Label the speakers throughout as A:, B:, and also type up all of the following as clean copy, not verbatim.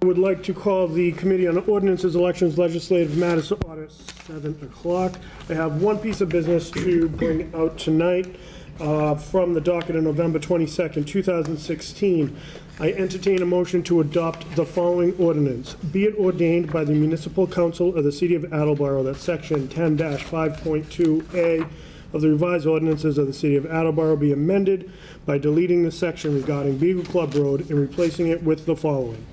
A: I would like to call the Committee on Ordinances, Elections, Legislative Matters to order at 7 o'clock. I have one piece of business to bring out tonight from the docket of November 22nd, 2016. I entertain a motion to adopt the following ordinance. Be it ordained by the Municipal Council of the City of Attleboro that Section 10-5.2A of the revised ordinances of the City of Attleboro be amended by deleting the section regarding Beagle Club Road and replacing it with the following.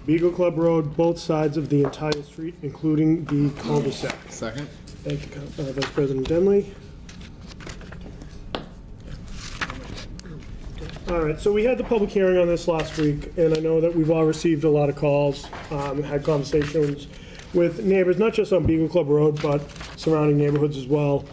A: Beagle Club Road, both sides of the entire street, including the cul-de-sac.
B: Second.
A: Thank you, Vice President Denley. All right, so we had the public hearing on this last week, and I know that we've all received a lot of calls, had conversations with neighbors, not just on Beagle Club Road, but surrounding neighborhoods as well.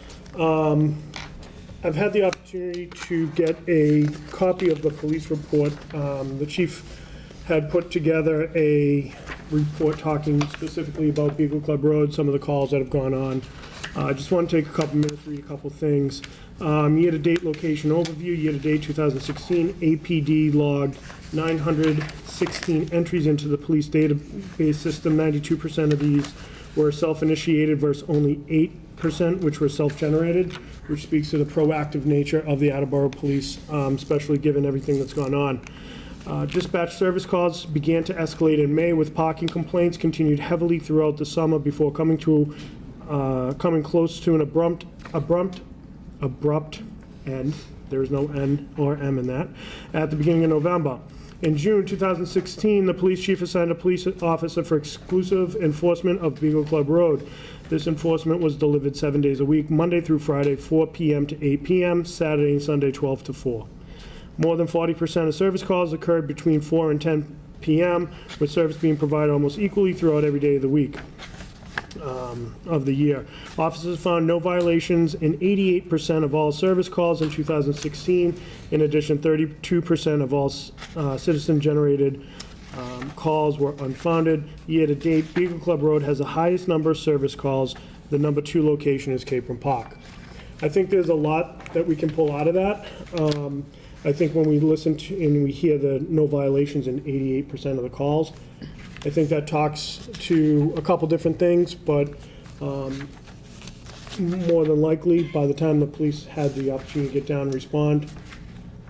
A: I've had the opportunity to get a copy of the police report. The chief had put together a report talking specifically about Beagle Club Road, some of the calls that have gone on. I just want to take a couple minutes to read a couple things. Year-to-date location overview, year-to-date 2016, APD logged 916 entries into the police database system. 92% of these were self-initiated versus only 8%, which were self-generated, which speaks to the proactive nature of the Attleboro Police, especially given everything that's gone on. Dispatch service calls began to escalate in May, with parking complaints continued heavily throughout the summer before coming close to an abrupt end. There is no N or M in that, at the beginning of November. In June 2016, the police chief assigned a police officer for exclusive enforcement of Beagle Club Road. This enforcement was delivered 7 days a week, Monday through Friday, 4 p.m. to 8 p.m., Saturday and Sunday, 12 to 4. More than 40% of service calls occurred between 4 and 10 p.m., with service being provided almost equally throughout every day of the week of the year. Officers found no violations in 88% of all service calls in 2016. In addition, 32% of all citizen-generated calls were unfounded. Year-to-date, Beagle Club Road has the highest number of service calls. The number 2 location is Capron Park. I think there's a lot that we can pull out of that. I think when we listen to and we hear the no violations in 88% of the calls, I think that talks to a couple different things, but more than likely, by the time the police had the opportunity to get down and respond,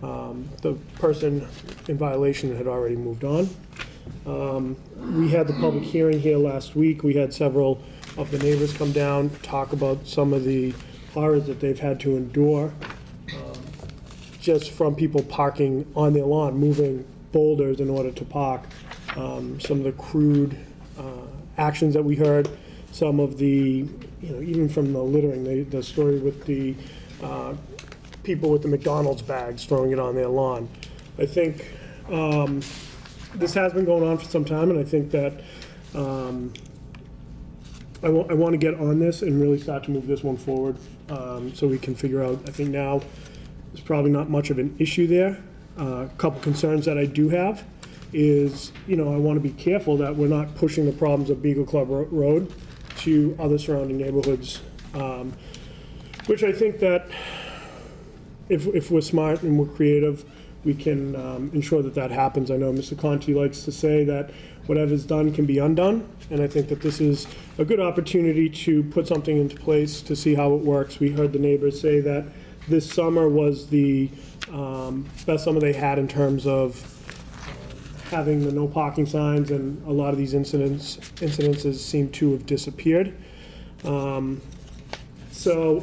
A: the person in violation had already moved on. We had the public hearing here last week. We had several of the neighbors come down, talk about some of the horrors that they've had to endure just from people parking on their lawn, moving boulders in order to park. Some of the crude actions that we heard, some of the, even from the littering, the story with the people with the McDonald's bags throwing it on their lawn. I think this has been going on for some time, and I think that I want to get on this and really start to move this one forward so we can figure out, I think now there's probably not much of an issue there. A couple concerns that I do have is, I want to be careful that we're not pushing the problems of Beagle Club Road to other surrounding neighborhoods, which I think that if we're smart and we're creative, we can ensure that happens. I know Mr. Conti likes to say that whatever's done can be undone, and I think that this is a good opportunity to put something into place to see how it works. We heard the neighbors say that this summer was the best summer they had in terms of having the no parking signs, and a lot of these incidences seem to have disappeared. So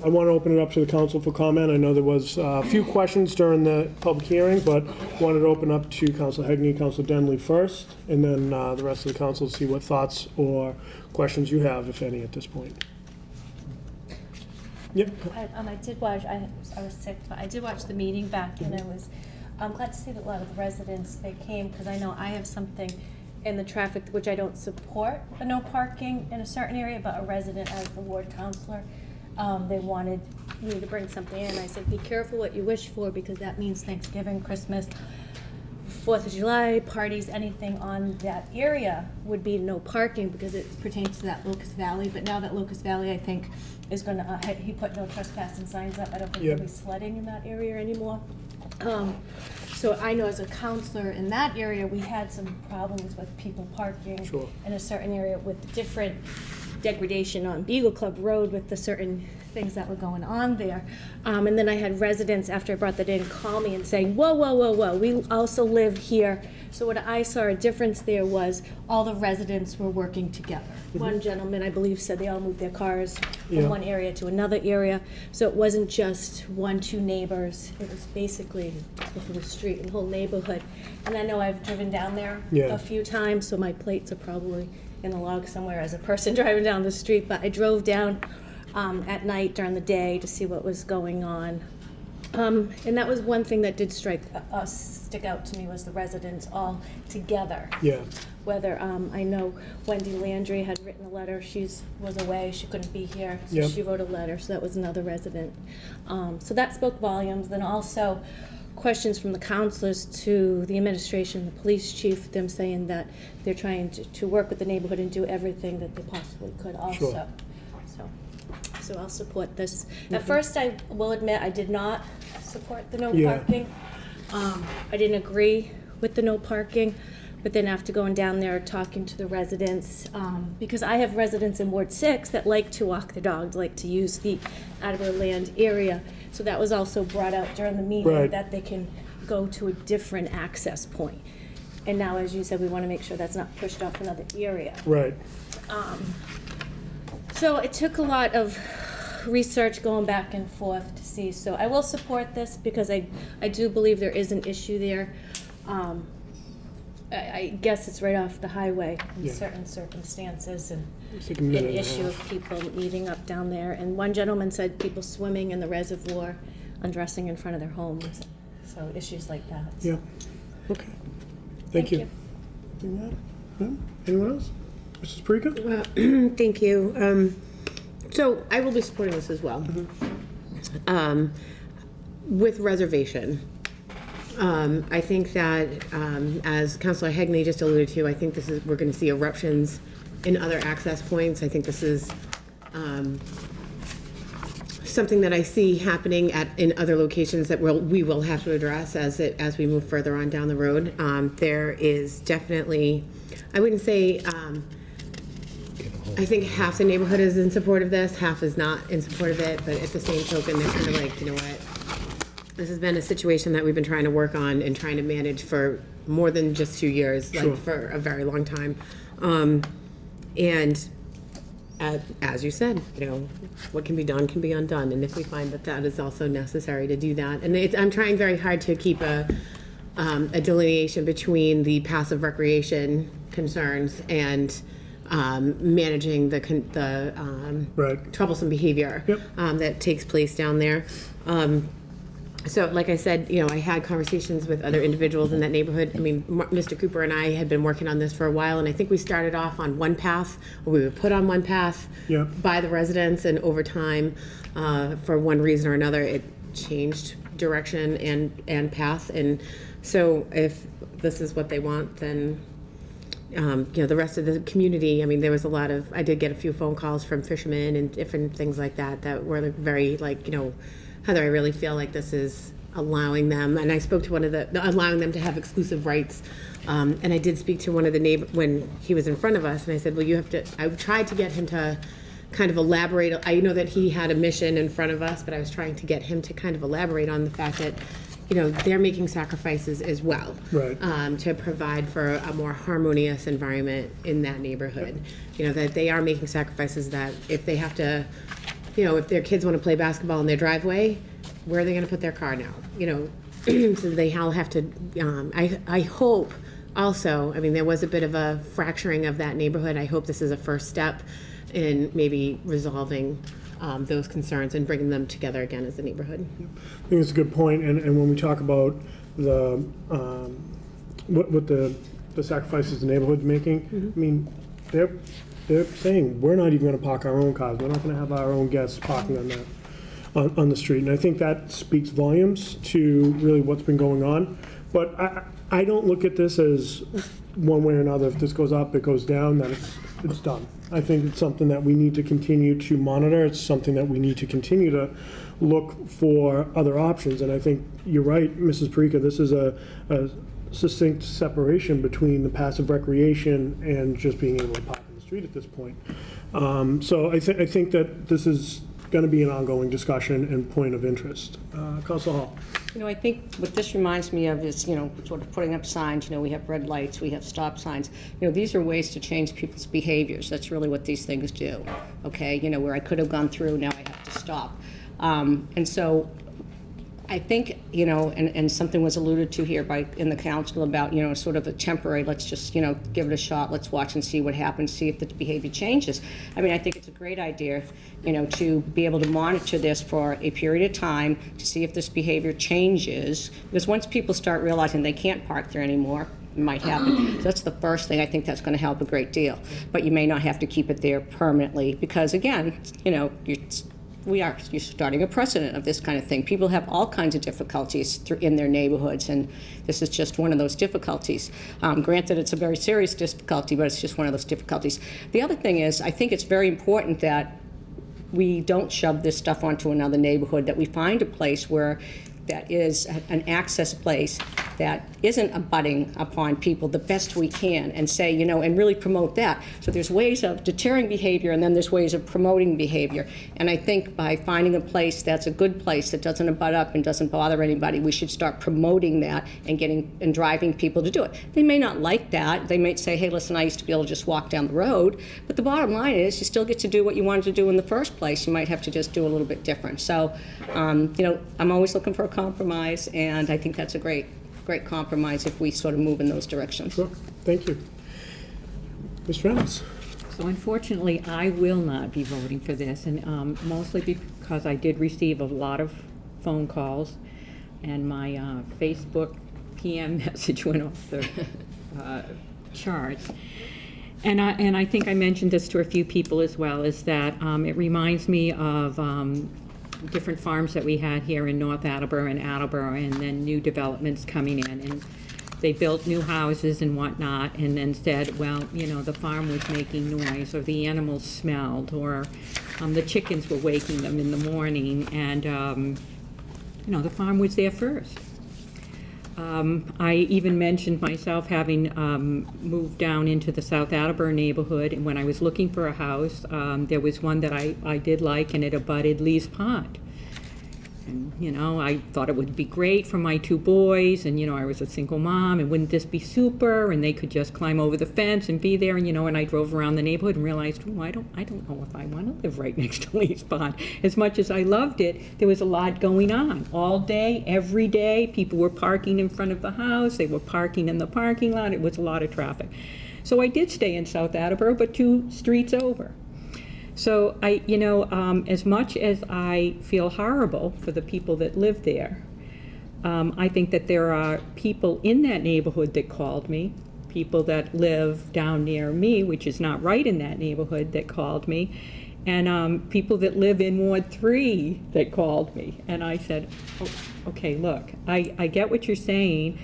A: I want to open it up to the council for comment. I know there was a few questions during the public hearing, but wanted to open up to Council Hegney, Council Denley first, and then the rest of the council to see what thoughts or questions you have, if any, at this point. Yep.
C: I did watch, I was sick, but I did watch the meeting back, and I'm glad to see that a lot of the residents, they came, because I know I have something in the traffic, which I don't support the no parking in a certain area, but a resident as the ward counselor, they wanted me to bring something in. I said, be careful what you wish for, because that means Thanksgiving, Christmas, 4th of July, parties, anything on that area would be no parking, because it pertains to that Locust Valley. But now that Locust Valley, I think, is going to, he put no trespassing signs up. I don't think there'll be sledding in that area anymore. So I know as a counselor in that area, we had some problems with people parking
A: Sure.
C: in a certain area with different degradation on Beagle Club Road with the certain things that were going on there. And then I had residents, after I brought that in, call me and saying, whoa, whoa, whoa, whoa, we also live here. So what I saw a difference there was all the residents were working together. One gentleman, I believe, said they all moved their cars
A: Yeah.
C: from one area to another area. So it wasn't just one, two neighbors. It was basically the whole street and whole neighborhood. And I know I've driven down there
A: Yeah.
C: a few times, so my plates are probably in the log somewhere as a person driving down the street. But I drove down at night during the day to see what was going on. And that was one thing that did stick out to me was the residents all together.
A: Yeah,
C: Whether, I know Wendy Landry had written a letter, was away, she couldn't be here, so
A: Yep.
C: she wrote a letter, so that was another resident. So that spoke volumes, then also questions from the counselors to the administration, the police chief, them saying that they're trying to work with the neighborhood and do everything that they possibly could also.
A: Sure.
C: So I'll support this. At first, I will admit, I did not support the no
A: Yeah.
C: parking. I didn't agree with the no parking, but then after going down there, talking to the residents, because I have residents in Ward 6 that like to walk their dogs, like to use the Attleboro land area. So that was also brought out during the meeting,
A: Right.
C: that they can go to a different access point. And now, as you said, we want to make sure that's not pushed off another area.
A: right.
C: So it took a lot of research going back and forth to see. So I will support this because I do believe there is an issue there. I guess it's right off the highway in
A: Yeah.
C: certain circumstances, and
A: It's like a
C: an
A: minute and a
C: issue
A: half.
C: of people meeting up down there. And one gentleman said people swimming in the reservoir, undressing in front of their homes. So issues like that.
A: Yeah, okay. Thank you. Yeah. Anyone else? Mrs. Parika?
B: Thank you. So I will be supporting this as well, with reservation. I think that, as Councilor Hegney just alluded to, I think we're going to see eruptions in other access points. I think this is something that I see happening in other locations that we will have to address as we move further on down the road. There is definitely, I wouldn't say, I think half the neighborhood is in support of this, half is not in support of it, but at the same token, they're kind of like, you know what? This has been a situation that we've been trying to work on and trying to manage for more than just 2 years,
A: Sure.
B: like for a very long time. And as you said, you know, what can be done can be undone, and if we find that that is also necessary to do that. And I'm trying very hard to keep a delineation between the passive recreation concerns and managing the
A: Right.
B: troublesome behavior
A: Yep.
B: that takes place down there. So, like I said, you know, I had conversations with other individuals in that neighborhood. I mean, Mr. Cooper and I had been working on this for a while, and I think we started off on one path, or we were put on one path
A: Yep.
B: by the residents, and over time, for one reason or another, it changed direction and path. And so, if this is what they want, then you know, the rest of the community, I mean, there was I did get a few phone calls from fishermen and different things like that were very, like, you know, Heather, I really feel like this is allowing them, and I spoke to allowing them to have exclusive rights. And I did speak to one of the neighbors when he was in front of us, and I said, well, I tried to get him to kind of elaborate. I know that he had a mission in front of us, but I was trying to get him to kind of elaborate on the fact that, you know, they're making sacrifices as well,
A: Right.
B: to provide for a more harmonious environment in that neighborhood. You know, that they are making sacrifices that if they have to, you know, if their kids want to play basketball in their driveway, where are they going to put their car now? You know, so they all have to, I hope also, I mean, there was a bit of a fracturing of that neighborhood. I hope this is a first step in maybe resolving those concerns and bringing them together again as a neighborhood.
A: I think it's a good point, and when we talk about the, what the sacrifices the neighborhood's making, I mean, they're saying, we're not even gonna park our own cars, we're not gonna have our own guests parking on that, on the street, and I think that speaks volumes to really what's been going on But I don't look at this as one way or another. If this goes up, it goes down, then it's done. I think it's something that we need to continue to monitor. It's something that we need to continue to look for other options. And I think you're right, Mrs. Parika, this is a succinct separation between the passive recreation and just being able to park in the street at this point. So I think that this is going to be an ongoing discussion and point of interest. Council Hall.
D: I think what this reminds me of is, sort of putting up signs. We have red lights, we have stop signs. These are ways to change people's behaviors. That's really what these things do. Okay, where I could have gone through, now I have to stop. And so I think, and something was alluded to here in the council about, sort of a temporary, let's just, give it a shot, let's watch and see what happens, see if the behavior changes. I mean, I think it's a great idea, to be able to monitor this for a period of time to see if this behavior changes. Because once people start realizing they can't park there anymore, it might happen. So that's the first thing. I think that's going to help a great deal. But you may not have to keep it there permanently because, again, you're starting a precedent of this kind of thing. People have all kinds of difficulties in their neighborhoods, and this is just one of those difficulties. Granted, it's a very serious difficulty, but it's just one of those difficulties. The other thing is, I think it's very important that we don't shove this stuff onto another neighborhood, that we find a place where that is an access place that isn't abutting upon people the best we can, and say, and really promote that. So there's ways of deterring behavior, and then there's ways of promoting behavior. And I think by finding a place that's a good place that doesn't abut up and doesn't bother anybody, we should start promoting that and driving people to do it. They may not like that. They might say, hey, listen, I used to be able to just walk down the road. But the bottom line is you still get to do what you wanted to do in the first place. You might have to just do a little bit different. So, I'm always looking for a compromise, and I think that's a great compromise if we sort of move in those directions.
A: Sure. Thank you. Ms. Reynolds.
E: So unfortunately, I will not be voting for this, and mostly because I did receive a lot of phone calls, and my Facebook PM message went off the charts. And I think I mentioned this to a few people as well, is that it reminds me of different farms that we had here in North Attleboro and Attleboro, and then new developments coming in. And they built new houses and whatnot, and then said, well, the farm was making noise, or the animals smelled, or the chickens were waking them in the morning, and, the farm was there first. I even mentioned myself having moved down into the South Attleboro neighborhood, and when I was looking for a house, there was one that I did like, and it abutted Lee's Pond. And, I thought it would be great for my two boys, and, I was a single mom, and wouldn't this be super? And they could just climb over the fence and be there, and, and I drove around the neighborhood and realized, I don't know if I want to live right next to Lee's Pond. As much as I loved it, there was a lot going on all day, every day. People were parking in front of the house. They were parking in the parking lot. It was a lot of traffic. So I did stay in South Attleboro, but 2 streets over. So as much as I feel horrible for the people that live there, I think that there are people in that neighborhood that called me, people that live down near me, which is not right in that neighborhood, that called me, and people that live in Ward 3 that called me. And I said, okay, look, I get what you're saying,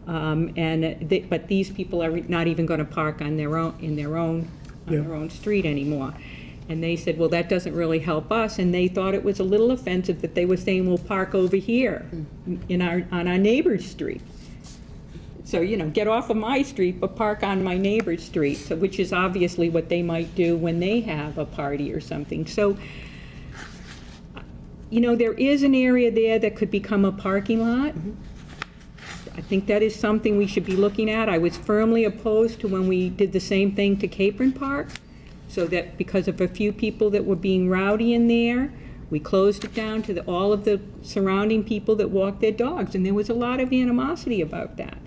E: but these people are not even going to park on their own street anymore. And they said, well, that doesn't really help us. And they thought it was a little offensive that they were saying, we'll park over here on our neighbor's street. So, get off of my street, but park on my neighbor's street, so, which is obviously what they might do when they have a party or something. So, there is an area there that could become a parking lot. I think that is something we should be looking at. I was firmly opposed to when we did the same thing to Capron Park. So that because of a few people that were being rowdy in there, we closed it down to all of the surrounding people that walked their dogs, and there was a lot of animosity about that.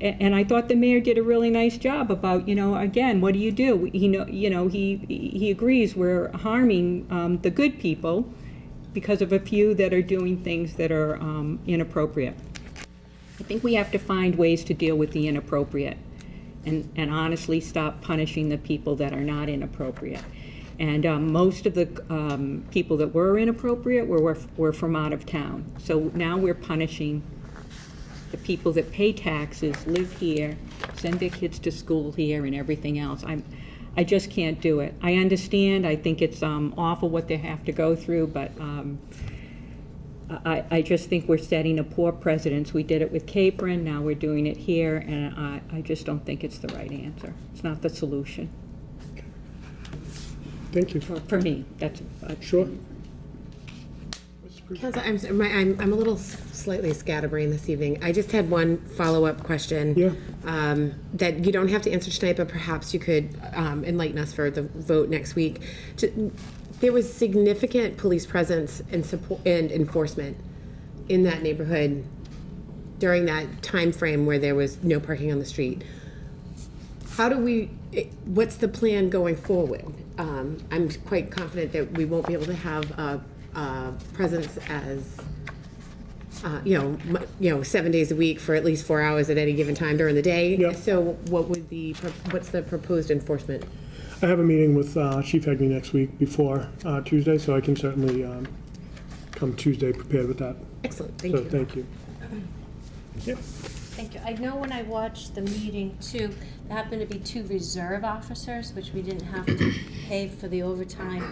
E: And I thought the mayor did a really nice job about, again, what do you do? He agrees we're harming the good people because of a few that are doing things that are inappropriate. I think we have to find ways to deal with the inappropriate. And honestly stop punishing the people that are not inappropriate. And most of the people that were inappropriate were from out of town. So now we're punishing the people that pay taxes, live here, send their kids to school here and everything else. I just can't do it. I understand, I think it's awful what they have to go through, but I just think we're setting a poor precedence. We did it with Capron, now we're doing it here, and I just don't think it's the right answer. It's not the solution.
A: Thank you.
E: For me, that's.
A: Sure.
B: Council, I'm a little slightly scatterbrained this evening. I just had one follow-up question.
A: Yeah.
B: That you don't have to answer tonight, but perhaps you could enlighten us for the vote next week. There was significant police presence and support and enforcement in that neighborhood during that time frame where there was no parking on the street. What's the plan going forward? I'm quite confident that we won't be able to have a presence as, 7 days a week for at least 4 hours at any given time during the day.
A: Yep.
B: So what's the proposed enforcement?
A: I have a meeting with Chief Hegney next week before Tuesday, so I can certainly come Tuesday prepared with that.
B: Excellent, thank
A: So
B: you.
A: thank you. Yep.
C: Thank you. I know when I watched the meeting too, there happened to be 2 reserve officers, which we didn't have to pay for the overtime,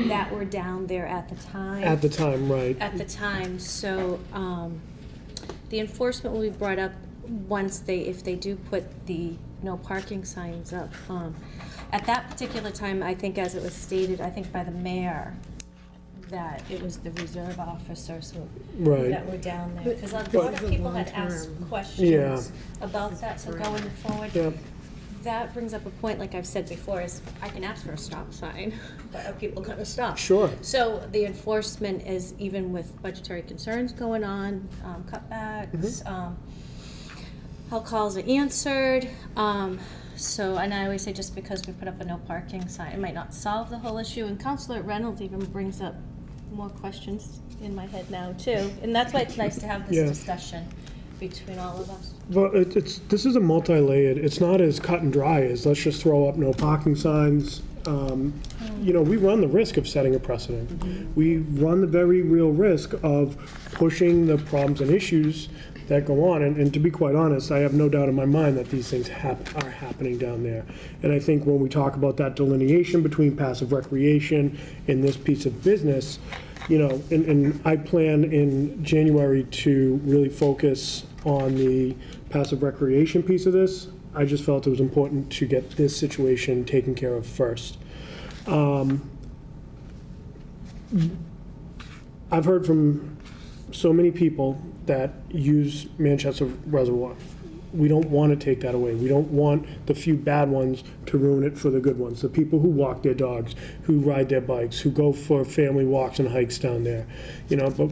C: that were down there at the time.
A: At the time, right.
C: At the time, so, the enforcement will be brought up if they do put the no parking signs up. At that particular time, I think as it was stated, I think by the mayor, that it was the reserve officers
A: Right.
C: that were down there. Because a lot
B: But-
C: of people had asked questions
A: Yeah.
C: about that, so going forward.
A: Yep.
C: That brings up a point, like I've said before, is I can ask for a stop sign, but are people gonna stop?
A: Sure.
C: So the enforcement is, even with budgetary concerns going on, cutbacks, how calls are answered. And I always say, just because we put up a no parking sign, it might not solve the whole issue. And Councilor Reynolds even brings up more questions in my head now too. And that's why it's nice to have this
A: Yeah.
C: discussion between all of us.
A: Well, this is a multi-layered, it's not as cut and dry as let's just throw up no parking signs. We run the risk of setting a precedent. We run the very real risk of pushing the problems and issues that go on. And to be quite honest, I have no doubt in my mind that these things are happening down there. And I think when we talk about that delineation between passive recreation and this piece of business, and I plan in January to really focus on the passive recreation piece of this. I just felt it was important to get this situation taken care of first. I've heard from so many people that use Manchester Reservoir. We don't want to take that away. We don't want the few bad ones to ruin it for the good ones. The people who walk their dogs, who ride their bikes, who go for family walks and hikes down there. But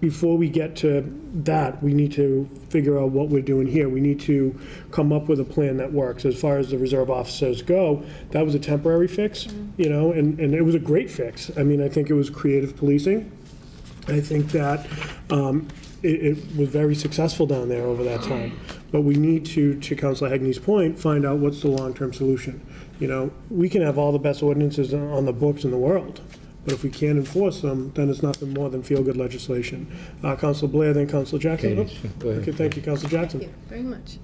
A: before we get to that, we need to figure out what we're doing here. We need to come up with a plan that works. As far as the reserve officers go, that was a temporary fix, and it was a great fix. I mean, I think it was creative policing. I think that it was very successful down there over that time. But we need to Councilor Hegney's point, find out what's the long-term solution. We can have all the best ordinances on the books in the world, but if we can't enforce them, then it's nothing more than feel-good legislation. Councilor Blair, then Councilor Jackson.
F: Okay, go ahead.
A: Okay, thank you, Councilor Jackson.
G: Thank you very much.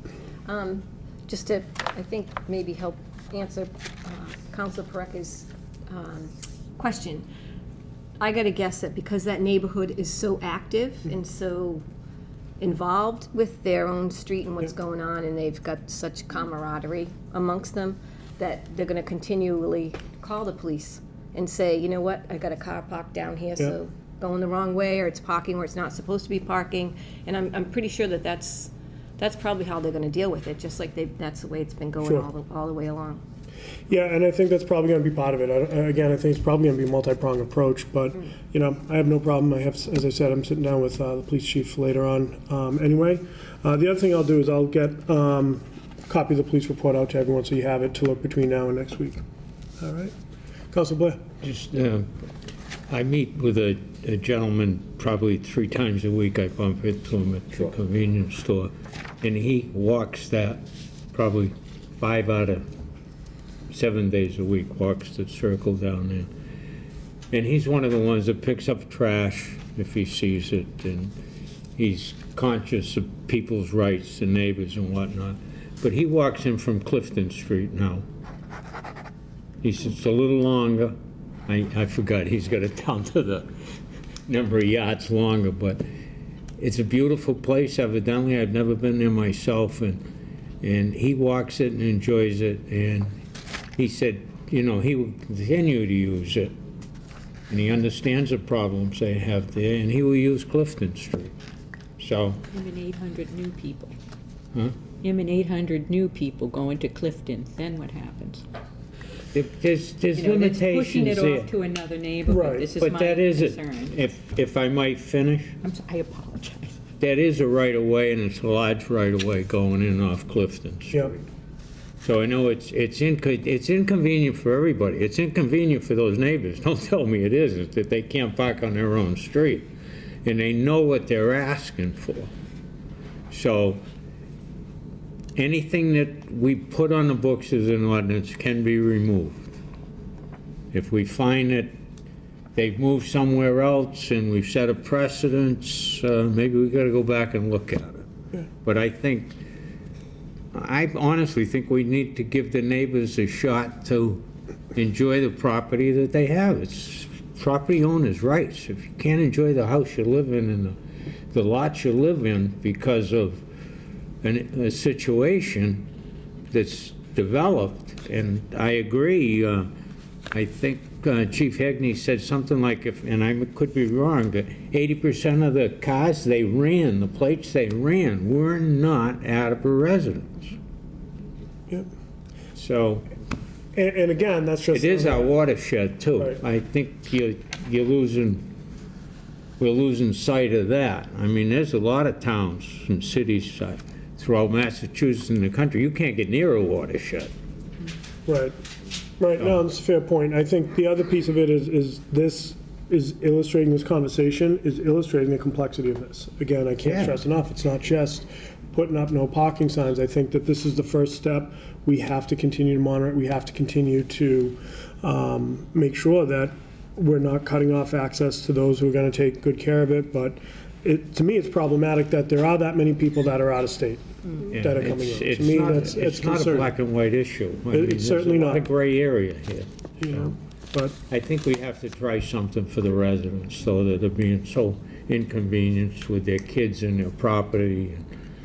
G: Just to, I think, maybe help answer Councilor Parek's question. I gotta guess that because that neighborhood is so active and so involved with their own street and what's going on, and they've got such camaraderie amongst them, that they're gonna continually call the police and say, you know what, I got a car parked down here, so going the wrong way, or it's parking where it's not supposed to be parking. And I'm pretty sure that that's probably how they're gonna deal with it, just like that's the way it's been going
A: Sure.
G: all the way along.
A: Yeah, and I think that's probably going to be part of it. Again, I think it's probably going to be a multi-pronged approach, but, I have no problem. As I said, I'm sitting down with the police chief later on anyway. The other thing I'll do is I'll get a copy of the police report out to everyone so you have it to look between now and next week. All right? Councilor Blair?
F: Just, I meet with a gentleman probably 3 times a week. I bump into him at the convenience store, and he walks that probably 5 out of 7 days a week, walks the circle down there. And he's one of the ones that picks up trash if he sees it, and he's conscious of people's rights and neighbors and whatnot. But he walks in from Clifton Street now. He says it's a little longer. I forgot, he's got it down to the number of yards longer, but it's a beautiful place evidently. I've never been there myself, and he walks it and enjoys it, and he said, you know, he will continue to use it, and he understands the problems they have there, and he will use Clifton Street. So,
E: Him and 800 new people.
F: huh?
E: Him and 800 new people going to Clifton, then what happens?
F: There's
E: You know, that's pushing
F: limitations
E: it
F: there.
E: off to another neighborhood.
A: Right.
E: This is my
F: But that is it.
E: concern.
F: If I might finish,
E: I apologize.
F: that is a right-of-way, and it's a large right-of-way going in off Clifton Street.
A: Yep.
F: So I know it's inconvenient for everybody. It's inconvenient for those neighbors. Don't tell me it isn't, that they can't park on their own street. And they know what they're asking for. So anything that we put on the books as an ordinance can be removed. If we find that they've moved somewhere else and we've set a precedence, maybe we gotta go back and look at it. But I honestly think we need to give the neighbors a shot to enjoy the property that they have. It's property owners' rights. If you can't enjoy the house you live in and the lot you live in because of a situation that's developed, and I agree, I think Chief Hegney said something like, and I could be wrong, but 80% of the cars they ran, the plates they ran, were not Attleboro residents.
A: Yep.
F: So
A: And again, that's just.
F: it is our watershed too.
A: Right.
F: I think we're losing sight of that. I mean, there's a lot of towns and cities throughout Massachusetts and the country, you can't get near a watershed.
A: Right, right, no, that's a fair point. I think the other piece of it is this is illustrating, this conversation is illustrating the complexity of this. Again, I can't
F: Yeah.
A: stress enough, it's not just putting up no parking signs. I think that this is the first step. We have to continue to monitor it, we have to continue to make sure that we're not cutting off access to those who are gonna take good care of it, but to me, it's problematic that there are that many people that are out of state
F: Yeah,
A: that are coming in.
F: it's
A: To me,
F: not-
A: that's, it's
F: It's not a
A: concerning,
F: black and white issue. I mean,
A: It's certainly
F: There's a lot
A: not.
F: of gray area here.
A: you know, but,
F: I think we have to try something for the residents, so that they're being so inconvenienced with their kids and their property,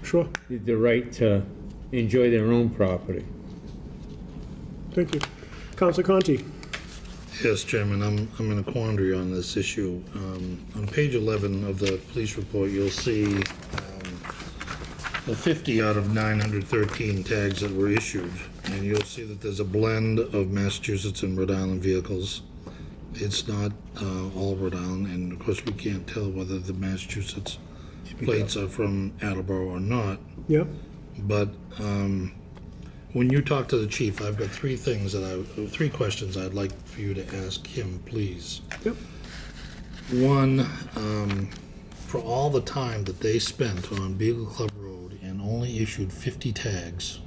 A: sure,
F: and the right to enjoy their own property.
A: thank you. Councilor Conti?
H: Yes, Chairman, I'm in a quandary on this issue. On page 11 of the police report, you'll see the 50 out of 913 tags that were issued, and you'll see that there's a blend of Massachusetts and Rhode Island vehicles. It's not all Rhode Island, and of course, we can't tell whether the Massachusetts plates are from Attleboro or not.
A: Yep.
H: But when you talk to the chief, I've got three questions I'd like for you to ask him, please.
A: Yep.
H: One, for all the time that they spent on Beagle Club Road and only issued 50 tags,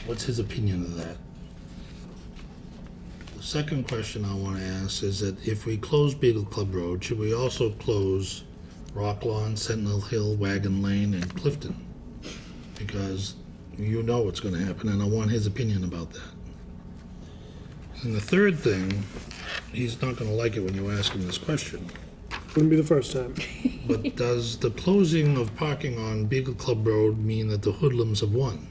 H: what's his opinion of that? The second question I want to ask is that if we close Beagle Club Road, should we also close Rock Lawn, Sentinel Hill, Wagon Lane, and Clifton? Because you know what's going to happen, and I want his opinion about that. And the third thing, he's not going to like it when you ask him this question,
A: Wouldn't be the first time.
H: but does the closing of parking on Beagle Club Road mean that the hoodlums have won?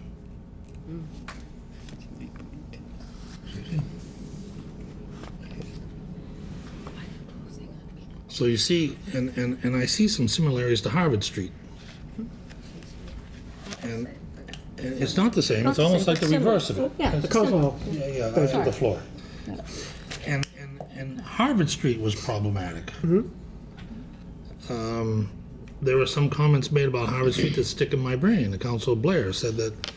H: So you see, and I see some similarities to Harvard Street. And it's not the same, it's almost like the reverse of it.
G: Yeah.
A: Council,
H: Yeah, I have the floor. And Harvard Street was problematic. There were some comments made about Harvard Street that stick in my brain. Councilor Blair said that,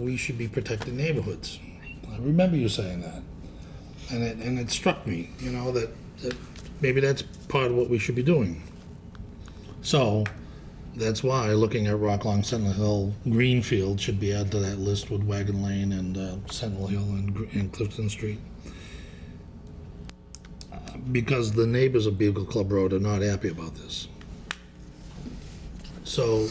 H: we should be protecting neighborhoods. I remember you saying that. And it struck me, that maybe that's part of what we should be doing. So, that's why looking at Rockland, Sentinel Hill, Greenfield should be added to that list with Wagon Lane and Sentinel Hill and Clifton Street. because the neighbors of Beagle Club Road are not happy about this. So,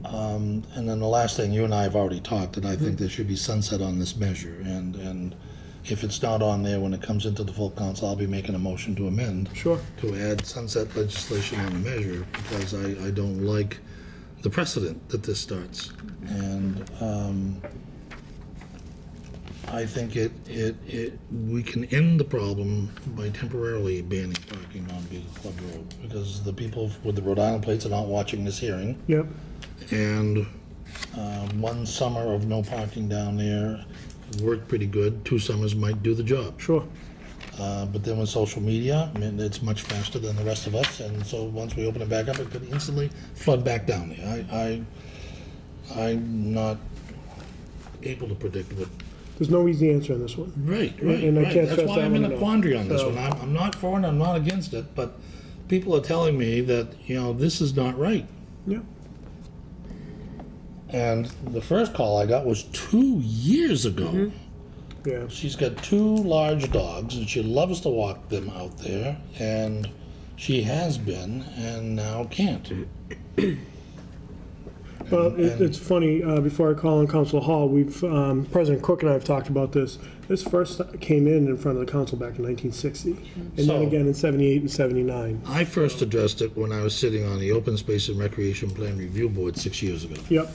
H: and then the last thing, you and I have already talked, that I think there should be sunset on this measure, and if it's not on there when it comes into the full council, I'll be making a motion to amend.
A: Sure.
H: To add sunset legislation on the measure, because I don't like the precedent that this starts. And, I think we can end the problem by temporarily banning parking on Beagle Club Road, because the people with the Rhode Island plates are not watching this hearing.
A: Yep.
H: And one summer of no parking down there worked pretty good. 2 summers might do the job.
A: Sure.
H: But then with social media, I mean, it's much faster than the rest of us, and so once we open it back up, it could instantly flood back down there. I'm not able to predict what.
A: There's no easy answer on this one.
H: Right.
A: And I can't
H: That's
A: stress
H: why
A: that
H: I'm in
A: one
H: a
A: enough.
H: quandary on this
A: So-
H: one. I'm not for it, I'm not against it, but people are telling me that, this is not right.
A: Yeah.
H: And the first call I got was 2 years ago.
A: Yeah.
H: She's got 2 large dogs, and she loves to walk them out there, and she has been, and now can't.
A: Well, it's funny, before I call on Council Hall, President Cook and I have talked about this. This first came in front of the council back in 1960, and then
H: So-
A: again in 78 and 79.
H: I first addressed it when I was sitting on the Open Space and Recreation Plan Review Board 6 years ago.
A: Yep.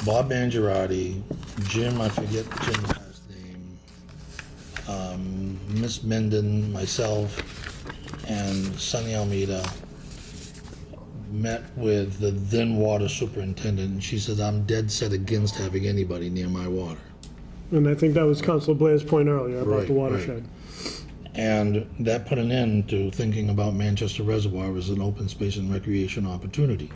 H: Bob Mangiarotti, Jim, I forget Jim's last name, Miss Menden, myself, and Sonny Almeida met with the then water superintendent, and she says, I'm dead set against having anybody near my water.
A: And I think that was Council Blair's point earlier about
H: Right,
A: the watershed.
H: And that put an end to thinking about Manchester Reservoir as an open space and recreation opportunity.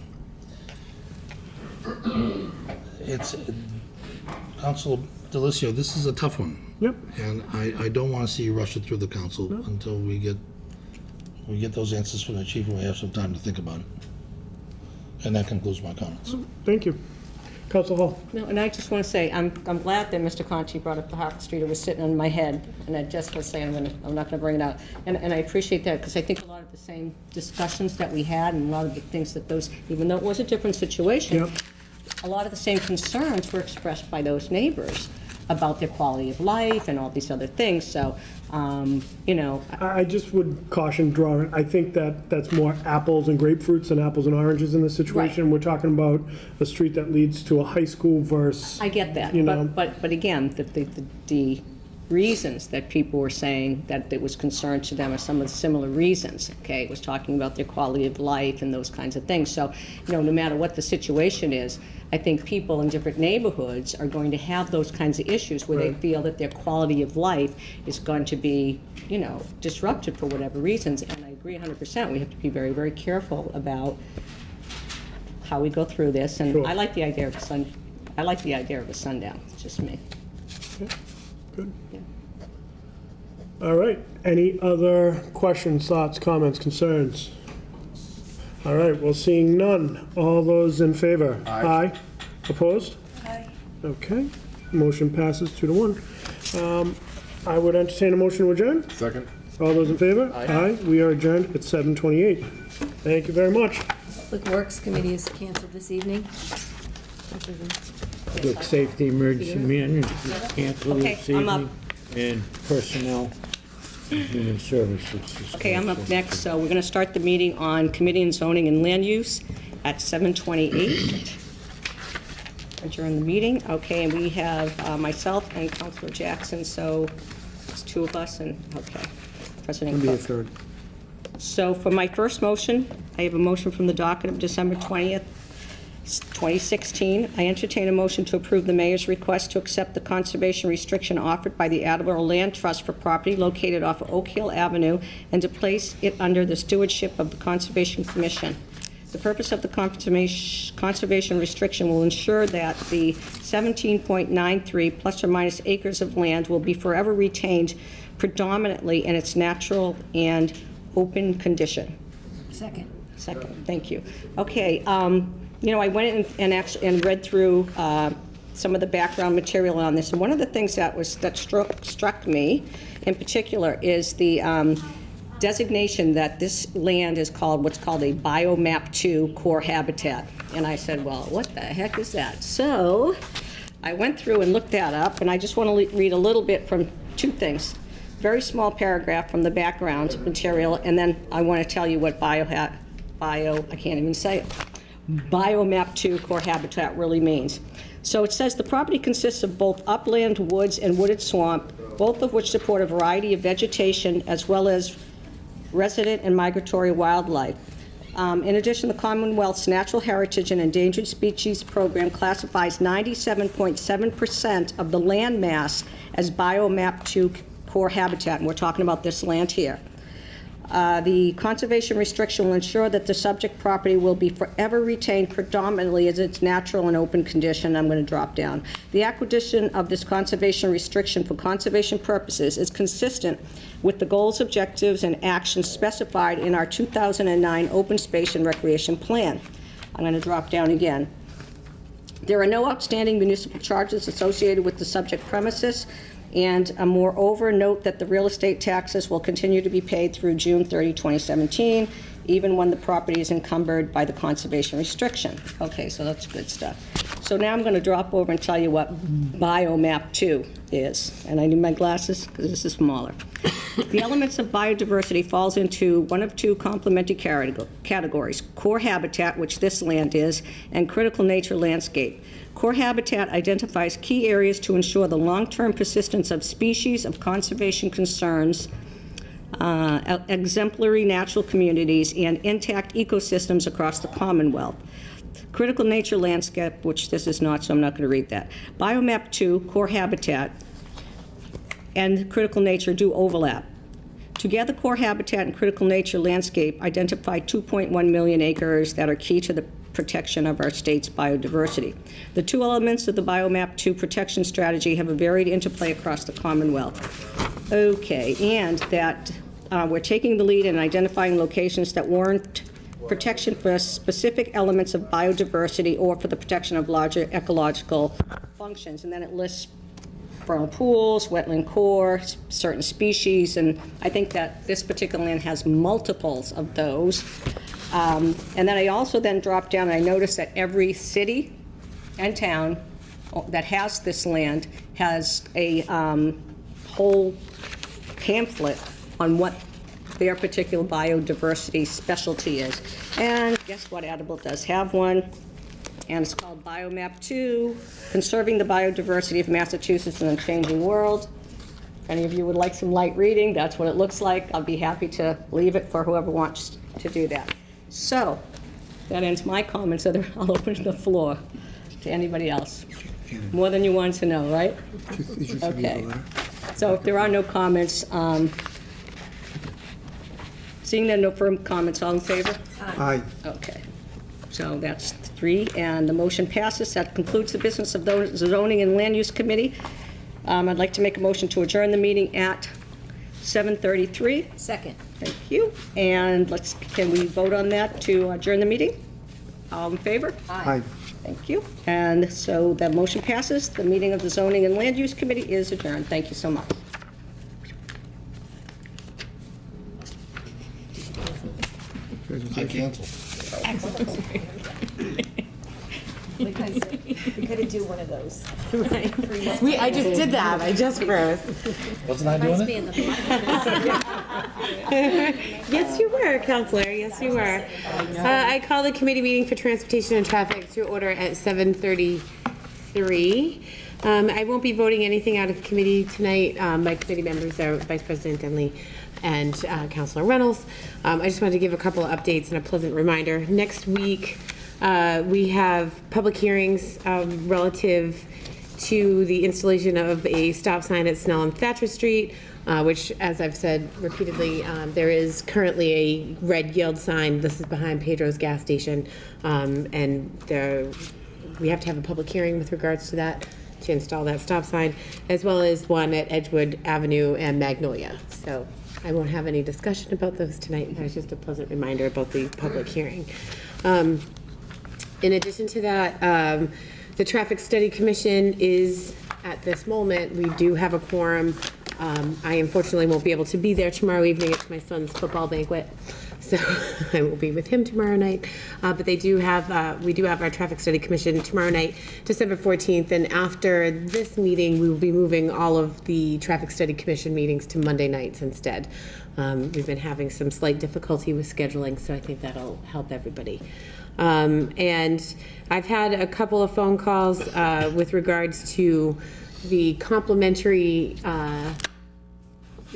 H: Council Delicio, this is a tough one.
A: Yep.
H: And I don't want to see you rush it through the council until we get those answers from the chief and we have some time to think about it. And that concludes my comments.
A: Thank you. Council Hall.
D: No, and I just want to say, I'm glad that Mr. Conchi brought up the Harper Street. It was sitting on my head, and I just was saying, I'm not going to bring it out. And I appreciate that, because I think a lot of the same discussions that we had, and a lot of the things that those, even though it was a different situation,
A: Yep.
D: a lot of the same concerns were expressed by those neighbors about their quality of life and all these other things. So,
A: I just would caution drawing. I think that's more apples and grapefruits than apples and oranges in this situation.
D: Right.
A: We're talking about a street that leads to a high school versus.
D: I get that,
A: You know.
D: but again, the reasons that people were saying that it was concerned to them are some of the similar reasons, okay? It was talking about their quality of life and those kinds of things. So, no matter what the situation is, I think people in different neighborhoods are going to have those kinds of issues where they
A: Right.
D: feel that their quality of life is going to be, disrupted for whatever reasons. And I agree 100%. We have to be very, very careful about how we go through this. And
A: Sure.
D: I like the idea of a sundown. It's just me.
A: Good.
D: Yeah.
A: All right. Any other questions, thoughts, comments, concerns? All right. Well, seeing none. All those in favor? Aye. Opposed?
C: Aye.
A: Okay. Motion passes 2-1. I would entertain a motion to adjourn.
I: Second.
A: All those in favor? Aye. We are adjourned at 7:28. Thank you very much.
G: Public Works Committee is canceled this evening.
F: Public Safety Emergency Management is canceled
D: Okay,
F: this
D: I'm up.
F: evening. And Personnel and Human Services is
D: Okay, I'm up
F: canceled.
D: next, so we're going to start the meeting on Committee on Zoning and Land Use at 7:28. Adjourn the meeting. Okay, and we have myself and Councilor Jackson, so it's 2 of us, and, okay, President
A: Be a
D: Cook.
A: third.
D: So for my first motion, I have a motion from the docket of December 20th, 2016. I entertain a motion to approve the mayor's request to accept the conservation restriction offered by the Attleboro Land Trust for property located off of Oak Hill Avenue and to place it under the stewardship of the Conservation Commission. The purpose of the conservation restriction will ensure that the 17.93 plus or minus acres of land will be forever retained predominantly in its natural and open condition.
G: Second.
D: Second, thank you. Okay, I went in and actually read through some of the background material on this, and one of the things that struck me in particular is the designation that this land is called, what's called a Biomap 2 core habitat. And I said, well, what the heck is that? So I went through and looked that up, and I just want to read a little bit from two things. Very small paragraph from the background material, and then I want to tell you what I can't even say it, Biomap 2 core habitat really means. So it says the property consists of both upland woods and wooded swamp, both of which support a variety of vegetation as well as resident and migratory wildlife. In addition, the Commonwealth's Natural Heritage and Endangered Species Program classifies 97.7% of the land mass as Biomap 2 core habitat, and we're talking about this land here. The conservation restriction will ensure that the subject property will be forever retained predominantly as its natural and open condition. I'm going to drop down. The acquisition of this conservation restriction for conservation purposes is consistent with the goals, objectives, and actions specified in our 2009 Open Space and Recreation Plan. I'm going to drop down again. There are no outstanding municipal charges associated with the subject premises, and moreover, note that the real estate taxes will continue to be paid through June 30, 2017, even when the property is encumbered by the conservation restriction. Okay, so that's good stuff. So now I'm going to drop over and tell you what Biomap 2 is. And I need my glasses because this is smaller. The elements of biodiversity falls into one of two complementary categories: core habitat, which this land is, and critical nature landscape. Core habitat identifies key areas to ensure the long-term persistence of species of conservation concerns, exemplary natural communities, and intact ecosystems across the Commonwealth. Critical nature landscape, which this is not, so I'm not going to read that. Biomap 2, core habitat, and critical nature do overlap. Together, core habitat and critical nature landscape identify 2.1 million acres that are key to the protection of our state's biodiversity. The two elements of the Biomap 2 protection strategy have a varied interplay across the Commonwealth. Okay, and that we're taking the lead in identifying locations that warrant protection for specific elements of biodiversity or for the protection of larger ecological functions. And then it lists vernal pools, wetland core, certain species, and I think that this particular land has multiples of those. And then I also then dropped down and I noticed that every city and town that has this land has a whole pamphlet on what their particular biodiversity specialty is. And guess what? Attleboro does have one, and it's called Biomap 2, Conserving the Biodiversity of Massachusetts in a Changing World. If any of you would like some light reading, that's what it looks like. I'll be happy to leave it for whoever wants to do that. So that ends my comments. So I'll open the floor to anybody else. More than you want to know, right? Okay. So if there are no comments, seeing there are no firm comments, all in favor?
I: Aye.
D: Okay. So that's 3, and the motion passes. That concludes the business of the Zoning and Land Use Committee. I'd like to make a motion to adjourn the meeting at 7:33.
G: Second.
D: Thank you. And can we vote on that to adjourn the meeting? All in favor?
I: Aye.
D: Thank you. And so that motion passes. The meeting of the Zoning and Land Use Committee is adjourned. Thank you so much.
H: I cancel.
G: Because we gotta do one of those.
B: I just did that. I just froze.
H: Wasn't I doing
C: Be
H: it?
C: in the
B: Yes, you were, Counselor. Yes, you were. I call the committee meeting for transportation and traffic to order at 7:33. I won't be voting anything out of committee tonight. My committee members are Vice President Denley and Counselor Reynolds. I just wanted to give a couple of updates and a pleasant reminder. Next week, we have public hearings relative to the installation of a stop sign at Snell and Thatcher Street, which, as I've said repeatedly, there is currently a red yield sign. This is behind Pedro's gas station, and we have to have a public hearing with regards to that, to install that stop sign, as well as one at Edgewood Avenue and Magnolia. So I won't have any discussion about those tonight. That was just a pleasant reminder about the public hearing. In addition to that, the Traffic Study Commission is, at this moment, we do have a quorum I unfortunately won't be able to be there tomorrow evening. It's my son's football banquet, so I will be with him tomorrow night. But we do have our Traffic Study Commission tomorrow night, December 14th, and after this meeting, we will be moving all of the Traffic Study Commission meetings to Monday nights instead. We've been having some slight difficulty with scheduling, so I think that'll help everybody. And I've had a couple of phone calls with regards to the complimentary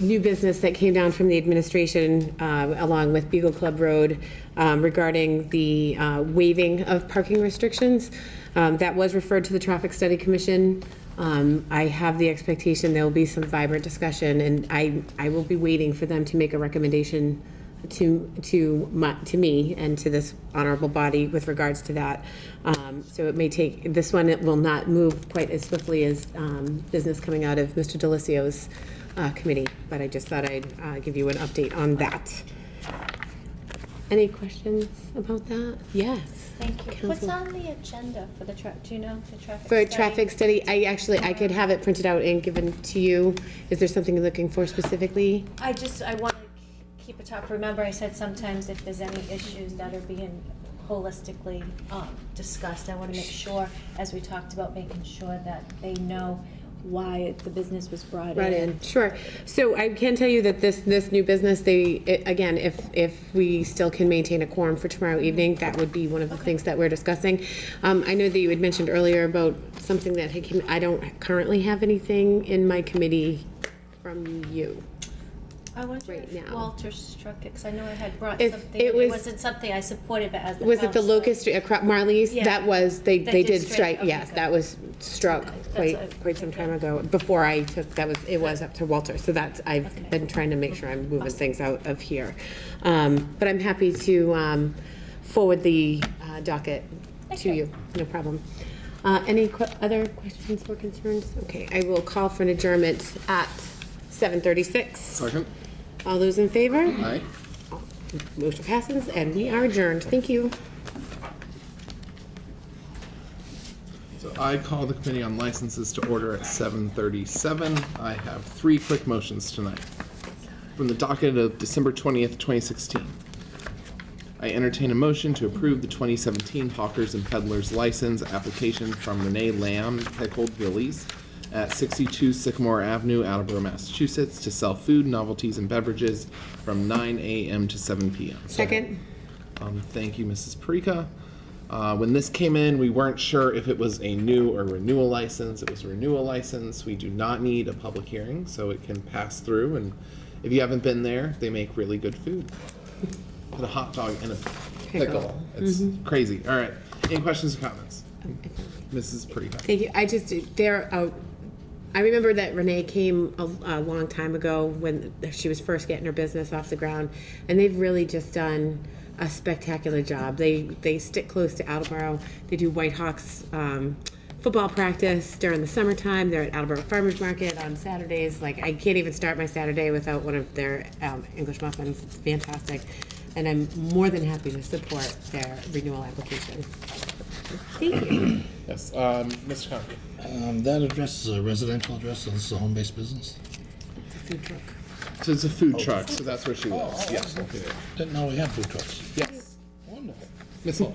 B: new business that came down from the administration along with Beagle Club Road regarding the waiving of parking restrictions. That was referred to the Traffic Study Commission. I have the expectation there will be some vibrant discussion, and I will be waiting for them to make a recommendation to me and to this honorable body with regards to that. So it may take, this one, it will not move quite as swiftly as business coming out of Mr. Delicio's committee, but I just thought I'd give you an update on that. Any questions about that? Yes.
C: Thank you. What's on the agenda for the do you know, the traffic
B: For
C: study?
B: traffic study, I could have it printed out and given to you. Is there something you're looking for specifically?
C: I want to keep it top. Remember, I said sometimes if there's any issues that are being holistically discussed, I want to make sure, as we talked about, making sure that they know why the business was brought in.
B: Sure. So I can tell you that this new business, again, if we still can maintain a quorum for tomorrow evening, that would be one of the things that we're discussing. I know that you had mentioned earlier about something that had came, I don't currently have anything in my committee from you.
C: I wonder
B: Right
C: if
B: now.
C: Walter struck it, because I know I had brought
B: If
C: something.
B: it was-
C: wasn't something I supported, but as the
B: Was it the
C: counselor-
B: Locust, Marley's?
C: Yeah.
B: That was, they
C: They
B: did
C: did
B: strike,
C: strike,
B: yes,
C: okay,
B: that
C: good.
B: was struck
C: Okay, that's
B: quite some time ago, before I took, it was up to Walter, so that's, I've
C: Okay.
B: been trying to make sure I'm moving things out of here. But I'm happy to forward the docket to you, no problem. Any other questions or concerns? Okay, I will call for an adjournment at 7:36.
I: Second.
B: All those in favor?
I: Aye.
B: Motion passes, and we are adjourned. Thank you.
I: So I call the Committee on Licenses to order at 7:37. I have 3 quick motions tonight. From the docket of December 20th, 2016. I entertain a motion to approve the 2017 Hawkers and Peddlers license application from Renee Lamb, Pickled Billy's, at 62 Sycamore Avenue, Attleboro, Massachusetts, to sell food, novelties, and beverages from 9 a.m. to 7 p.m.
B: Second?
I: Thank you, Mrs. Parika. When this came in, we weren't sure if it was a new or renewal license. It was a renewal license. We do not need a public hearing, so it can pass through. And if you haven't been there, they make really good food. Put a hot dog in a pickle. It's crazy. All right. Any questions or comments? Mrs. Parika.
B: Thank you. I remember that Renee came a long time ago when she was first getting her business off the ground, and they've really just done a spectacular job. They stick close to Attleboro. They do Whitehawks football practice during the summertime. They're at Attleboro Farmers Market on Saturdays. Like, I can't even start my Saturday without one of their English muffins. It's fantastic. And I'm more than happy to support their renewal application. Thank you.
I: Yes. Mr. Conklin.
H: That address is a residential address, so this is a home-based business?
B: It's a food truck.
I: So it's a food truck, so that's where she lives. Yes.
H: Didn't know we had food trucks.
I: Yes.
H: Wonderful.
I: Miss Hall.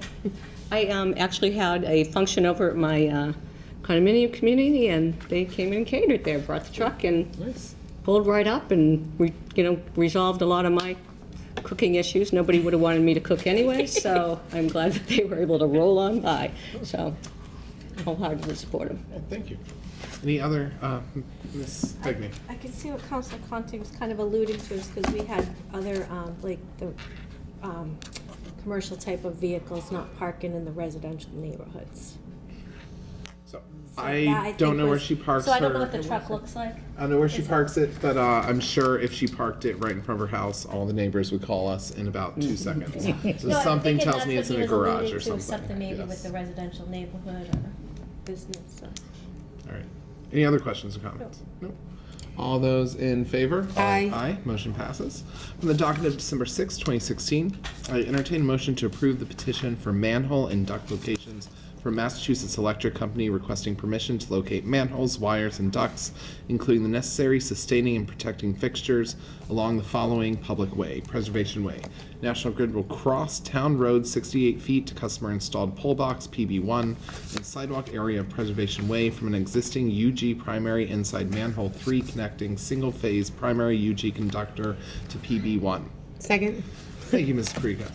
D: I actually had a function over at my condominium community, and they came in and catered there, brought the truck and
I: Nice.
D: pulled right up and, resolved a lot of my cooking issues. Nobody would have wanted me to cook anyway, so I'm glad that they were able to roll on by. So wholeheartedly support them.
I: Oh, thank you. Any other, Miss Pigney?
C: I could see what Councilor Conte was kind of alluding to, is because we had other, like the commercial type of vehicles not parking in the residential neighborhoods.
I: So
C: that,
I: I
C: think,
I: don't know where
C: was-
I: she parks
C: So I don't know
I: her.
C: what the truck looks like.
I: I don't know where she parks it, but I'm sure if she parked it right in front of her house, all the neighbors would call us in about 2 seconds. So
C: No, I'm
I: something
C: thinking
I: tells
C: that's
I: me
C: what
I: it's
C: he
I: in a
C: was
I: garage
C: alluding
I: or
C: to,
I: something.
C: something maybe with
I: Yes.
C: the residential neighborhood or business, so.
I: All right. Any other questions or comments? Nope. All those in favor?
B: Aye.
I: Aye. Motion passes. From the docket of December 6, 2016, I entertain a motion to approve the petition for manhole and duct locations for from Massachusetts Electric Company requesting permission to locate manholes, wires, and ducts, including the necessary sustaining and protecting fixtures along the following public way, Preservation Way. National Grid will cross Town Road 68 feet to customer-installed pole box PB1 and sidewalk area of Preservation Way from an existing UG primary inside manhole 3 connecting single-phase primary UG conductor to PB1.
B: Second.
I: Thank you, Mrs. Perica.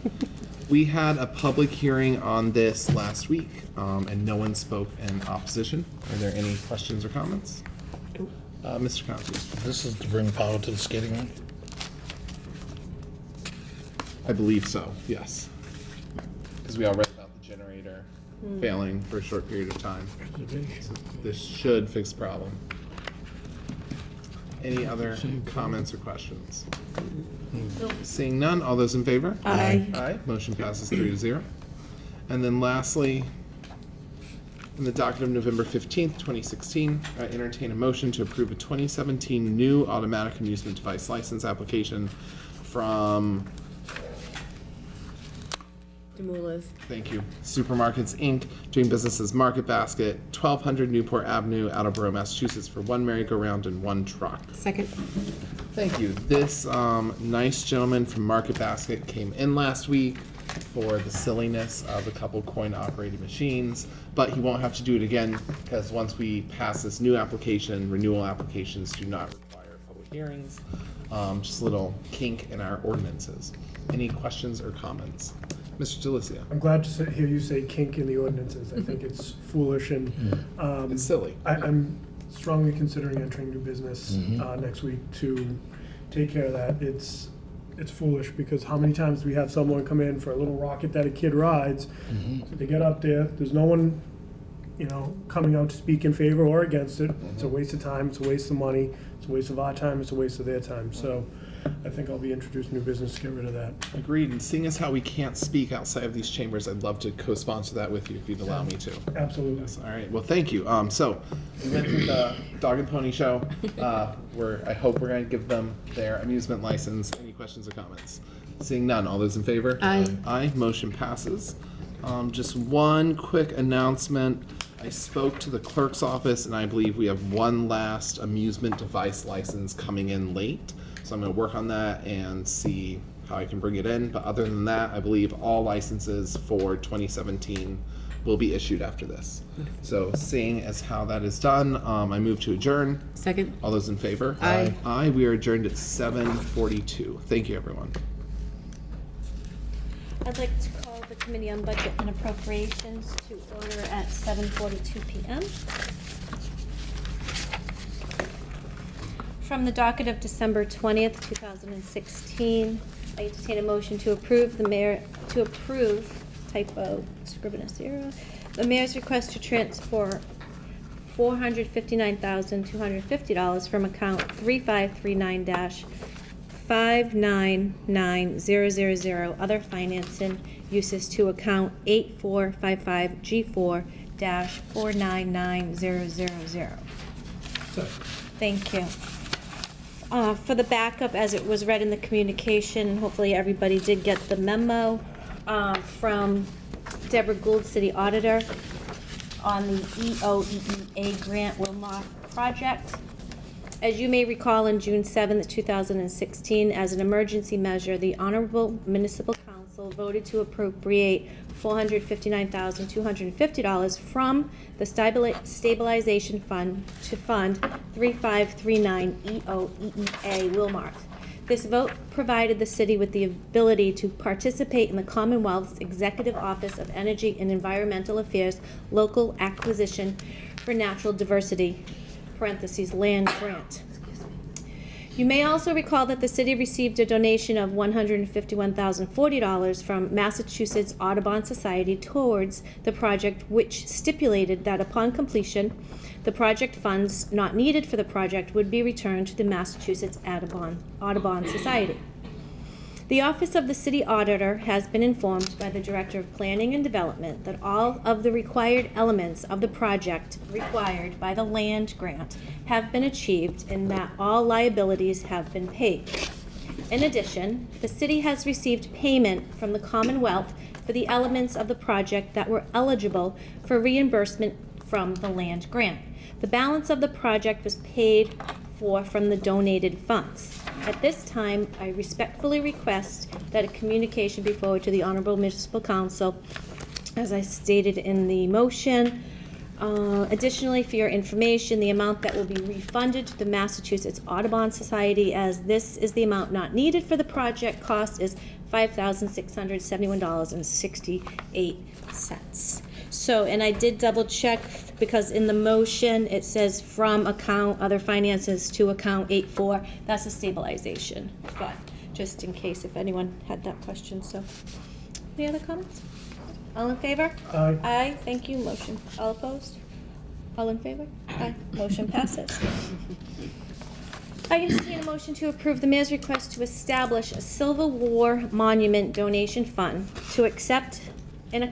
I: We had a public hearing on this last week, and no one spoke in opposition. Are there any questions or comments? Mr. Conti?
H: This is to bring power to the skating rink?
I: I believe so, yes. Because we all read about the generator failing for a short period of time. So this should fix the problem. Any other comments or questions? Seeing none, all those in favor?
B: Aye.
I: Aye, motion passes 3-0. And then lastly, in the docket of November 15th, 2016, I entertain a motion to approve a 2017 new automatic amusement device license application from,
B: Demoulas.
I: thank you, Supermarkets, Inc., doing business as Market Basket, 1200 Newport Avenue, Attleboro, Massachusetts, for 1 merry-go-round and 1 truck.
B: Second.
I: Thank you. This nice gentleman from Market Basket came in last week for the silliness of a couple coin-operated machines, but he won't have to do it again because once we pass this new application, renewal applications do not require public hearings. Just a little kink in our ordinances. Any questions or comments? Mr. DeLucia.
A: I'm glad to hear you say kink in the ordinances. I think it's foolish and
I: It's silly.
A: I'm strongly considering entering new business next week to take care of that. It's foolish because how many times do we have someone come in for a little rocket that a kid rides? They get up there, there's no one, coming out to speak in favor or against it. It's a waste of time, it's a waste of money, it's a waste of our time, it's a waste of their time. So I think I'll be introducing new business to get rid of that.
I: Agreed. And seeing as how we can't speak outside of these chambers, I'd love to co-sponsor that with you if you'd allow me to.
A: Absolutely.
I: Yes, all right. Well, thank you. So we went through the Dog and Pony Show. I hope we're going to give them their amusement license. Any questions or comments? Seeing none. All those in favor?
B: Aye.
I: Aye. Motion passes. Just one quick announcement. I spoke to the clerk's office, and I believe we have one last amusement device license coming in late. So I'm going to work on that and see how I can bring it in. But other than that, I believe all licenses for 2017 will be issued after this. So seeing as how that is done, I move to adjourn.
B: Second.
I: All those in favor?
B: Aye.
I: Aye. We are adjourned at 7:42. Thank you, everyone.
C: I'd like to call the Committee on Budget and Appropriations to order at 7:42 p.m. From the docket of December 20th, 2016, I entertain a motion to approve the the mayor's request to transfer $459,250 from account 3539-599000 other financing uses to account 8455G4-499000. Thank you. For the backup, as it was read in the communication, hopefully everybody did get the memo from Deborah Gould, City Auditor, on the EOEEA grant Wilmot project. As you may recall, on June 7th, 2016, as an emergency measure, the Honorable Municipal Council voted to appropriate $459,250 from the Stabilization Fund to fund 3539 EOEEA Wilmart. This vote provided the city with the ability to participate in the Commonwealth's Executive Office of Energy and Environmental Affairs Local Acquisition for Natural Diversity (land grant). You may also recall that the city received a donation of $151,040 from Massachusetts Audubon Society towards the project, which stipulated that upon completion, the project funds not needed for the project would be returned to the Massachusetts Audubon Society. The Office of the City Auditor has been informed by the Director of Planning and Development that all of the required elements of the project required by the land grant have been achieved and that all liabilities have been paid. In addition, the city has received payment from the Commonwealth for the elements of the project that were eligible for reimbursement from the land grant. The balance of the project was paid for from the donated funds. At this time, I respectfully request that a communication be forwarded to the Honorable Municipal Council, as I stated in the motion. Additionally, for your information, the amount that will be refunded to the Massachusetts Audubon Society, as this is the amount not needed for the project cost, is $5,671.68. So, and I did double check, because in the motion, it says from account other finances to account 84. That's a stabilization fund, just in case if anyone had that question. So, any other comments? All in favor?
A: Aye.
C: Aye, thank you. Motion, all opposed? All in favor? Aye, motion passes. I entertain a motion to approve the mayor's request to establish a Civil War Monument Donation Fund to accept and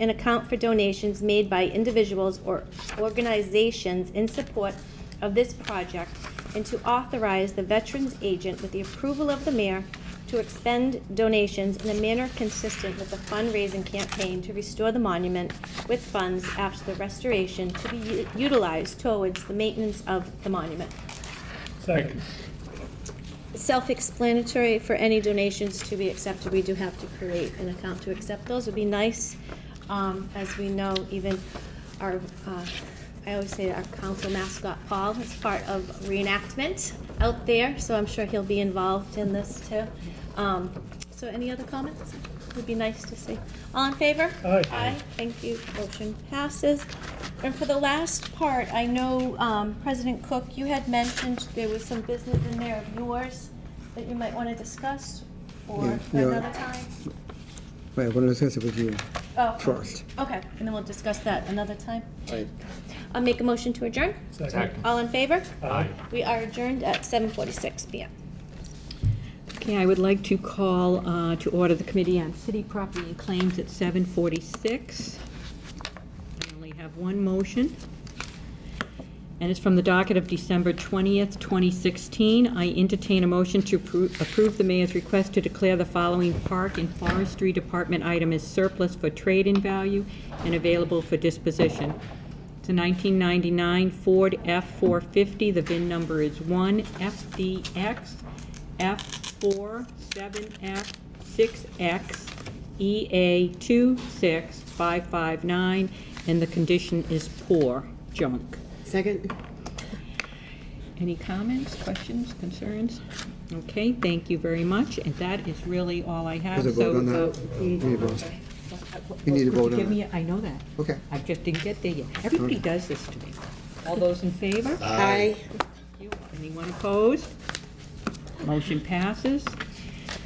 C: account for donations made by individuals or organizations in support of this project, and to authorize the veterans agent, with the approval of the mayor, to expend donations in a manner consistent with the fundraising campaign to restore the monument, with funds after the restoration to be utilized towards the maintenance of the monument.
A: Second.
C: Self-explanatory. For any donations to be accepted, we do have to create an account to accept those. Would be nice. As we know, even our, I always say our council mascot, Paul, is part of reenactment out there, so I'm sure he'll be involved in this too. So any other comments? Would be nice to see. All in favor?
A: Aye.
C: Aye, thank you. Motion passes. And for the last part, I know, President Cook, you had mentioned there was some business in there of yours that you might want to discuss, or for
J: Yeah.
C: another time?
J: Wait, I want to discuss it with you
C: Oh,
J: first.
C: okay, and then we'll discuss that another time.
I: Aye.
C: I'll make a motion to adjourn.
A: Second.
C: All in favor?
A: Aye.
C: We are adjourned at 7:46 PM.
E: Okay, I would like to call to order the Committee on City Property and Claims at 7:46. I only have one motion, and it's from the docket of December 20th, 2016. I entertain a motion to approve the mayor's request to declare the following Park and Forestry Department item as surplus for trade-in value and available for disposition. It's a 1999 Ford F-450. The VIN number is 1FDX F47F6X EA26559, and the condition is poor junk.
B: Second?
E: Any comments, questions, concerns? Okay, thank you very much, and that is really all I have.
J: There's a vote on that?
E: So-
J: You need a vote. You need a vote on
E: Give me
J: it.
E: I know that.
J: Okay.
E: I just didn't get there yet. Everybody does this to me. All those in favor?
B: Aye.
E: Thank you. Anyone opposed? Motion passes.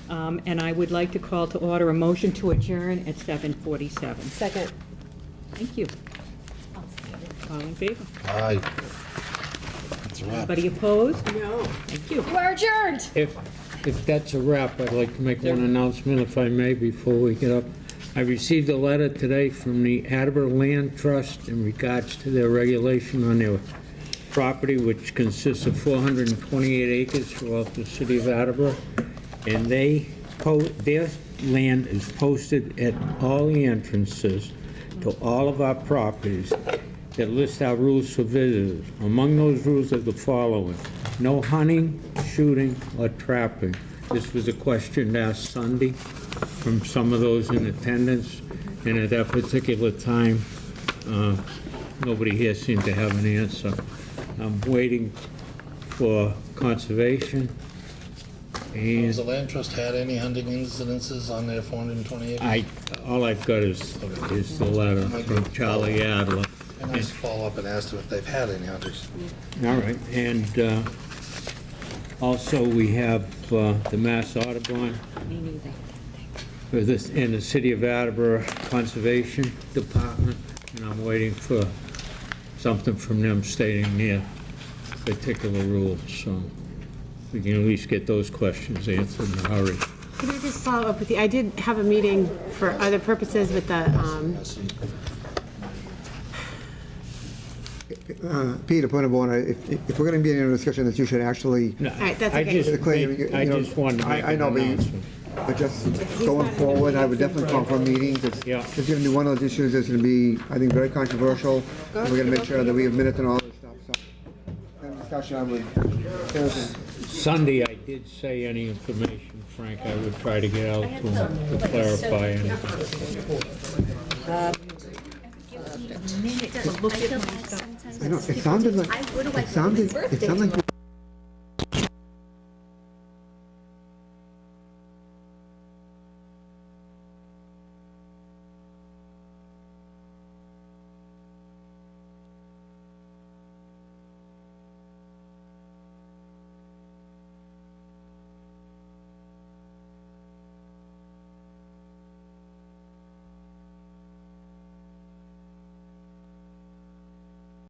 E: And I would like to call to order a motion to adjourn at 7:47.
B: Second.
E: Thank you. All in favor?
H: Aye. That's a wrap.
E: Anybody opposed?
B: No.
E: Thank you.
C: You are adjourned.
F: If that's a wrap, I'd like to make one announcement, if I may, before we get up. I received a letter today from the Attleboro Land Trust in regards to their regulation on their property, which consists of 428 acres throughout the city of Attleboro. And their land is posted at all the entrances to all of our properties that list our rules for visitors. Among those rules are the following: no hunting, shooting, or trapping. This was a question asked Sunday from some of those in attendance, and at that particular time, nobody here seemed to have an answer. I'm waiting for conservation,
H: Has the
F: and
H: land trust had any hunting incidences on their 420 acres?
F: all I've got is the letter from Charlie Adler.
H: And I just follow up and ask them if they've had any hunters.
F: All right, and also we have the Mass Audubon
E: Me neither.
F: for this, in the City of Attleboro Conservation Department, and I'm waiting for something from them stating their particular rules, so we can at least get those questions answered in a hurry.
B: Can I just follow up with you? I did have a meeting for other purposes with the,
J: Peter, point of order, if we're going to be in a discussion that you should actually,
F: No,
B: right, that's
F: I
B: okay.
F: just
J: Clay,
F: made-
J: you
F: I
J: know,
F: just wanted to make
J: I
F: an
J: know, but
F: announcement.
J: but just going forward, I would definitely call for a meeting.
F: Yeah.
J: It's going to be one of those issues that's going to be, I think, very controversial. And we're going to make sure that we have minutes and all this stuff, so. That discussion, I would,
F: Sunday, I did say any information, Frank, I would try to get out to him to clarify anything.
J: I know, it sounded like, it sounded like